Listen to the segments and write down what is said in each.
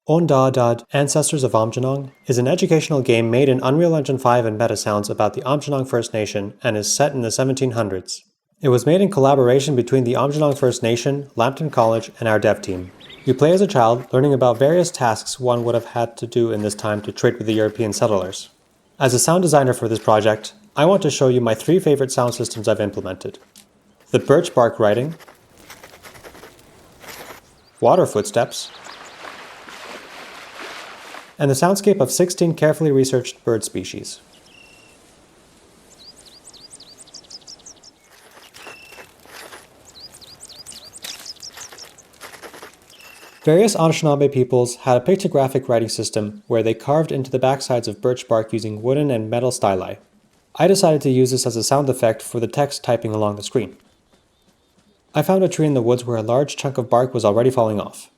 Ondaadad, Ancestors of Aamjiwnaang, is an educational game made in Unreal Engine 5 and Metasounds about the Aamjiwnaang First Nation and is set in the 1700s. It was made in collaboration between the Aamjiwnaang First Nation, Lambton College, and our dev team. You play as a child, learning about various tasks one would have had to do in this time to trade with the European settlers. As a sound designer for this project, I want to show you my 3 favorite sound systems I've implemented. The birch bark writing, water footsteps, and the soundscape of 16 carefully researched bird species. Various Anishinaabe peoples had a pictographic writing system where they carved into the backsides of birch bark using wooden and metal styli. I decided to use this as a sound effect for the text typing along the screen. I found a tree in the woods where a large chunk of bark was already falling off.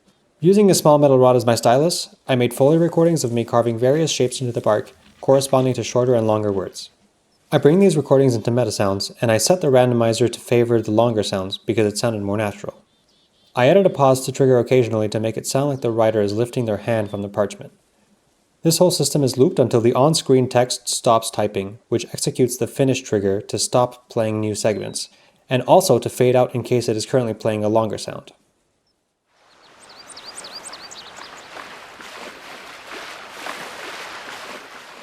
Using a small metal rod as my stylus, I made Foley recordings of me carving various shapes into the bark, corresponding to shorter and longer words. I bring these recordings into Metasounds, and I set the randomizer to favor the longer sounds because it sounded more natural. I added a pause to trigger occasionally to make it sound like the writer is lifting their hand from the parchment. This whole system is looped until the on-screen text stops typing, which executes the finish trigger to stop playing new segments, and also to fade out in case it is currently playing a longer sound.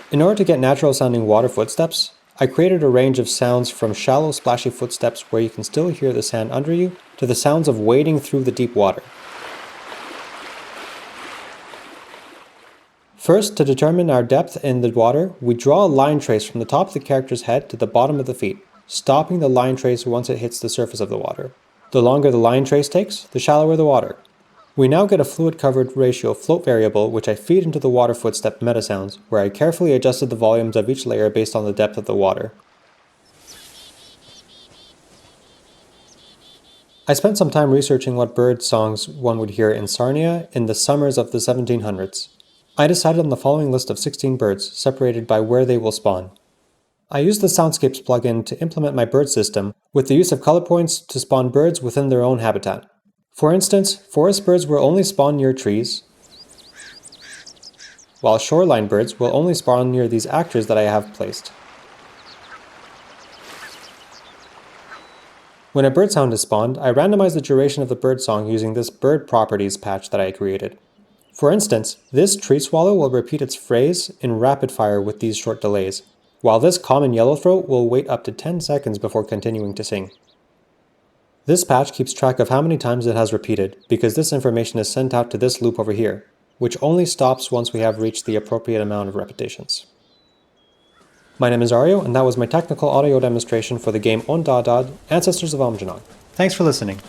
In order to get natural sounding water footsteps, I created a range of sounds from shallow splashy footsteps where you can still hear the sand under you to the sounds of wading through the deep water. First, to determine our depth in the water, we draw a line trace from the top of the character's head to the bottom of the feet, stopping the line trace once it hits the surface of the water. The longer the line trace takes, the shallower the water. We now get a fluid covered ratio float variable which I feed into the water footstep metasounds, where I carefully adjusted the volumes of each layer based on the depth of the water. I spent some time researching what bird songs one would hear in Sarnia in the summers of the 1700s. I decided on the following list of 16 birds, separated by where they will spawn. I used the Soundscapes plugin to implement my bird system with the use of color points to spawn birds within their own habitat. For instance, forest birds will only spawn near trees, while shoreline birds will only spawn near these actors that I have placed. When a bird sound is spawned, I randomize the duration of the bird song using this bird properties patch that I created. For instance, this tree swallow will repeat its phrase in rapid fire with these short delays, while this common yellowthroat will wait up to 10 seconds before continuing to sing. This patch keeps track of how many times it has repeated, because this information is sent out to this loop over here, which only stops once we have reached the appropriate amount of repetitions. My name is Ario, and that was my technical audio demonstration for the game Ondaadad, Ancestors of Aamjiwnaang. Thanks for listening.